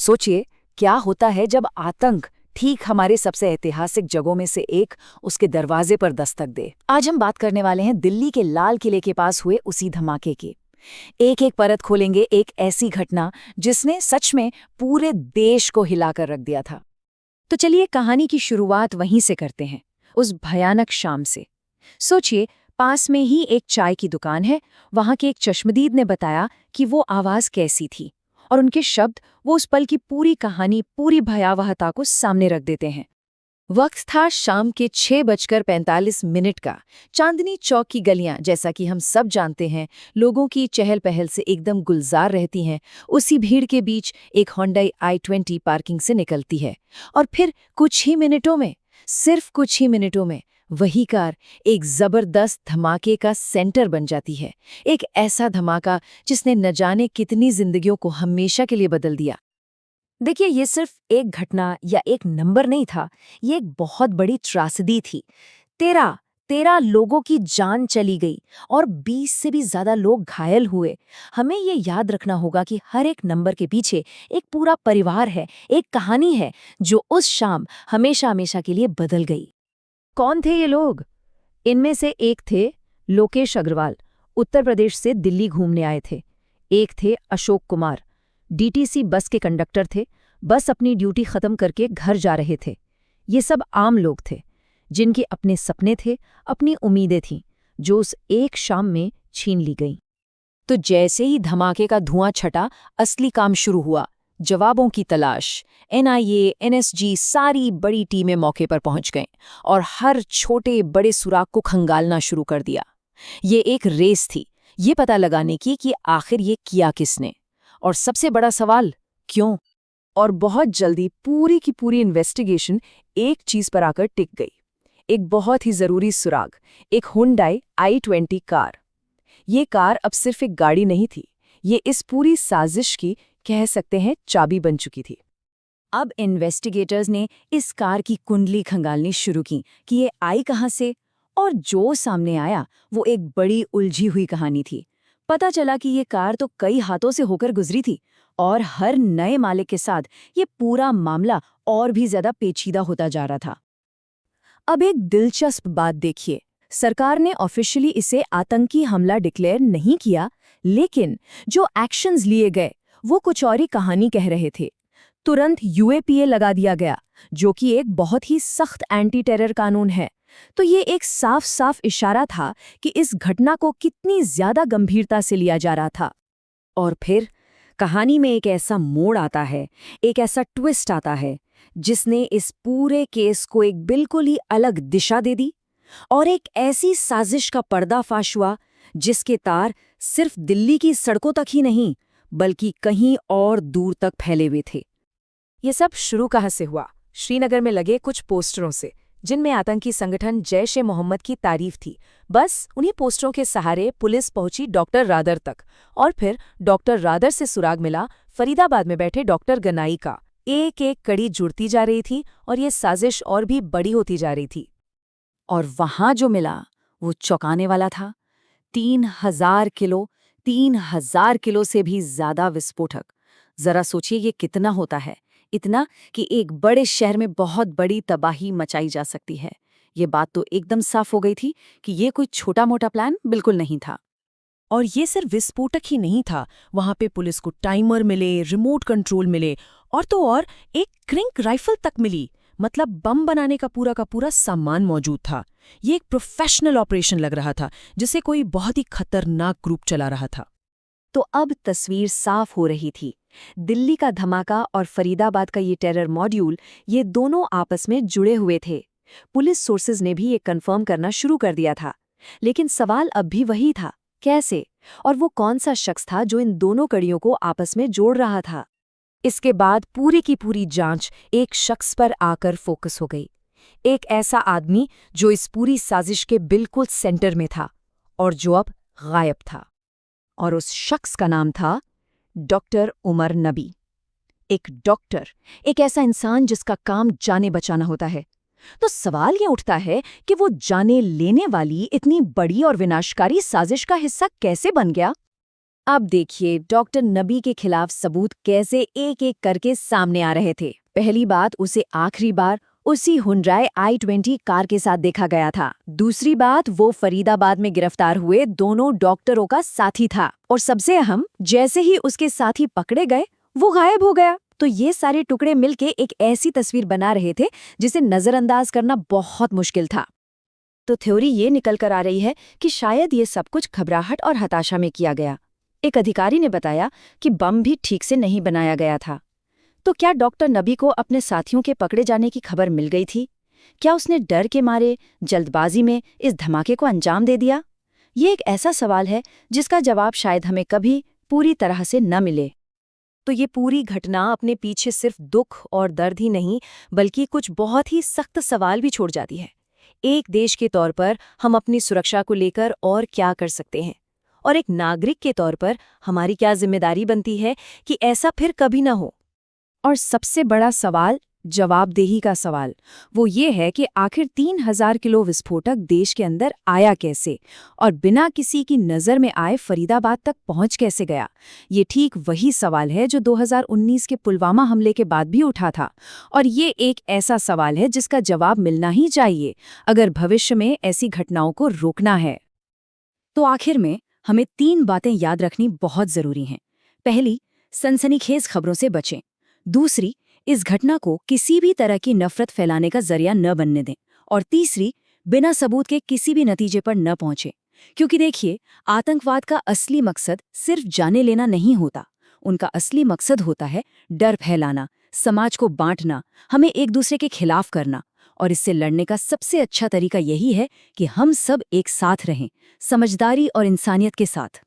सोचिए, क्या होता है जब आतंक ठीक हमारे सबसे ऐतिहासिक जगहों में से एक उसके दरवाजे पर दस्तक दे। आज हम बात करने वाले हैं दिल्ली के लाल किले के पास हुए उसी धमाके की। एक एक परत खोलेंगे, एक ऐसी घटना जिसने सच में पूरे देश को हिलाकर रख दिया था। तो चलिए कहानी की शुरुआत वहीं से करते हैं, उस भयानक शाम से। सोचिए, पास में ही एक चाय की दुकान है। वहां के एक चश्मदीद ने बताया कि वो आवाज कैसी थी, और उनके शब्द वो उस पल की पूरी कहानी, पूरी भयावहता को सामने रख देते हैं। वक्त था शाम के 6:45 का। चांदनी चौक की गलियां, जैसा कि हम सब जानते हैं, लोगों की चहल पहल से एकदम गुलजार रहती हैं। उसी भीड़ के बीच एक होंडा i20 पार्किंग से निकलती है, और फिर कुछ ही मिनटों में, सिर्फ कुछ ही मिनटों में, वही कार एक जबरदस्त धमाके का सेंटर बन जाती है। एक ऐसा धमाका जिसने न जाने कितनी जिंदगियों को हमेशा के लिए बदल दिया। देखिए, ये सिर्फ एक घटना या एक नंबर नहीं था, ये एक बहुत बड़ी त्रासदी थी। 13 लोगों की जान चली गई और 20 से भी ज्यादा लोग घायल हुए। हमें ये याद रखना होगा कि हर एक नंबर के पीछे एक पूरा परिवार है, एक कहानी है जो उस शाम हमेशा हमेशा के लिए बदल गई। कौन थे ये लोग? इनमें से एक थे लोकेश अग्रवाल, उत्तर प्रदेश से दिल्ली घूमने आए थे। एक थे अशोक कुमार, डीटीसी बस के कंडक्टर थे, बस अपनी ड्यूटी खत्म करके घर जा रहे थे। ये सब आम लोग थे, जिनके अपने सपने थे, अपनी उम्मीदें थीं, जो उस एक शाम में छीन ली गईं। तो जैसे ही धमाके का धुआं छटा, असली काम शुरू हुआ। जवाबों की तलाश। एनआईए, एनएसजी, सारी बड़ी टीमें मौके पर पहुंच गईं और हर छोटे बड़े सुराग को खंगालना शुरू कर दिया। ये एक रेस थी, ये पता लगाने की कि आखिर ये किया किसने, और सबसे बड़ा सवाल, क्यों? और बहुत जल्दी पूरी की पूरी इन्वेस्टिगेशन एक चीज पर आकर टिक गई। एक बहुत ही जरूरी सुराग, एक हुंडई i20 कार। ये कार अब सिर्फ एक गाड़ी नहीं थी, ये इस पूरी साजिश की, कह सकते हैं, चाबी बन चुकी थी। अब इन्वेस्टिगेटर्स ने इस कार की कुंडली खंगालनी शुरू की कि ये आई कहां से, और जो सामने आया वो एक बड़ी उलझी हुई कहानी थी। पता चला कि ये कार तो कई हाथों से होकर गुजरी थी, और हर नए मालिक के साथ ये पूरा मामला और भी ज्यादा पेचीदा होता जा रहा था। अब एक दिलचस्प बात देखिए, सरकार ने ऑफिशियली इसे आतंकी हमला डिक्लेयर नहीं किया, लेकिन जो एक्शंस लिए गए वो कुछ और ही कहानी कह रहे थे। तुरंत यूएपीए लगा दिया गया, जो कि एक बहुत ही सख्त एंटी टेरर कानून है। तो ये एक साफ साफ इशारा था कि इस घटना को कितनी ज्यादा गंभीरता से लिया जा रहा था। और फिर कहानी में एक ऐसा मोड़ आता है, एक ऐसा ट्विस्ट आता है, जिसने इस पूरे केस को एक बिल्कुल ही अलग दिशा दे दी, और एक ऐसी साजिश का पर्दाफाश हुआ जिसके तार सिर्फ दिल्ली की सड़कों तक ही नहीं, बल्कि कहीं और दूर तक फैले हुए थे। ये सब शुरू कहाँ से हुआ? श्रीनगर में लगे कुछ पोस्टरों से, जिनमें आतंकी संगठन जैश-ए-मोहम्मद की तारीफ थी। बस उन्हीं पोस्टरों के सहारे पुलिस पहुंची डॉक्टर रादर तक, और फिर डॉक्टर रादर से सुराग मिला फरीदाबाद में बैठे डॉक्टर गनाई का। एक एक कड़ी जुड़ती जा रही थी, और ये साजिश और भी बड़ी होती जा रही थी। और वहां जो मिला वो चौंकाने वाला था। 3000 किलो, 3000 किलो से भी ज्यादा विस्फोटक। जरा सोचिए, ये कितना होता है? इतना कि एक बड़े शहर में बहुत बड़ी तबाही मचाई जा सकती है। ये बात तो एकदम साफ हो गई थी कि ये कोई छोटा मोटा प्लान बिल्कुल नहीं था। और ये सिर्फ विस्फोटक ही नहीं था, वहां पे पुलिस को टाइमर मिले, रिमोट कंट्रोल मिले, और तो और एक क्रिंक राइफल तक मिली। मतलब बम बनाने का पूरा सामान मौजूद था। ये एक प्रोफेशनल ऑपरेशन लग रहा था, जिसे कोई बहुत ही खतरनाक ग्रुप चला रहा था। तो अब तस्वीर साफ हो रही थी। दिल्ली का धमाका और फरीदाबाद का ये टेरर मॉड्यूल, ये दोनों आपस में जुड़े हुए थे। पुलिस सोर्सेज ने भी ये कंफर्म करना शुरू कर दिया था। लेकिन सवाल अब भी वही था, कैसे? और वो कौन सा शख्स था जो इन दोनों कड़ियों को आपस में जोड़ रहा था? इसके बाद पूरी की पूरी जांच एक शख्स पर आकर फोकस हो गई। एक ऐसा आदमी जो इस पूरी साजिश के बिल्कुल सेंटर में था, और जो अब गायब था। और उस शख्स का नाम था डॉक्टर उमर नबी। एक डॉक्टर, एक ऐसा इंसान जिसका काम जाने बचाना होता है। तो सवाल ये उठता है कि वो जाने लेने वाली इतनी बड़ी और विनाशकारी साजिश का हिस्सा कैसे बन गया? अब देखिए डॉक्टर नबी के खिलाफ सबूत कैसे एक एक करके सामने आ रहे थे। पहली बात, उसे आखिरी बार उसी हुंडई i20 कार के साथ देखा गया था। दूसरी बात, वो फरीदाबाद में गिरफ्तार हुए दोनों डॉक्टरों का साथी था। और सबसे अहम, जैसे ही उसके साथी पकड़े गए वो गायब हो गया। तो ये सारे टुकड़े मिलके एक ऐसी तस्वीर बना रहे थे जिसे नजरअंदाज करना बहुत मुश्किल था। तो थ्योरी ये निकल कर आ रही है कि शायद ये सब कुछ घबराहट और हताशा में किया गया। एक अधिकारी ने बताया कि बम भी ठीक से नहीं बनाया गया था। तो क्या डॉक्टर नबी को अपने साथियों के पकड़े जाने की खबर मिल गई थी? क्या उसने डर के मारे जल्दबाजी में इस धमाके को अंजाम दे दिया? ये एक ऐसा सवाल है जिसका जवाब शायद हमें कभी पूरी तरह से न मिले। तो ये पूरी घटना अपने पीछे सिर्फ दुख और दर्द ही नहीं, बल्कि कुछ बहुत ही सख्त सवाल भी छोड़ जाती है। एक देश के तौर पर हम अपनी सुरक्षा को लेकर और क्या कर सकते हैं, और एक नागरिक के तौर पर हमारी क्या जिम्मेदारी बनती है कि ऐसा फिर कभी न हो। और सबसे बड़ा सवाल, जवाबदेही का सवाल, वो ये है कि आखिर 3000 किलो विस्फोटक देश के अंदर आया कैसे और बिना किसी की नज़र में आए फरीदाबाद तक पहुंच कैसे गया। ये ठीक वही सवाल है जो 2019 के पुलवामा हमले के बाद भी उठा था, और ये एक ऐसा सवाल है जिसका जवाब मिलना ही चाहिए अगर भविष्य में ऐसी घटनाओं को रोकना है। तो आखिर में हमें 3 बातें याद रखनी बहुत जरूरी हैं। पहली, सनसनीखेज खबरों से बचें। दूसरी, इस घटना को किसी भी तरह की नफरत फैलाने का जरिया न बनने दें। और तीसरी, बिना सबूत के किसी भी नतीजे पर न पहुंचे। क्योंकि देखिए, आतंकवाद का असली मकसद सिर्फ जाने लेना नहीं होता। उनका असली मकसद होता है डर फैलाना, समाज को बांटना, हमें एक दूसरे के खिलाफ करना। और इससे लड़ने का सबसे अच्छा तरीका यही है कि हम सब एक साथ रहें, समझदारी और इंसानियत के साथ।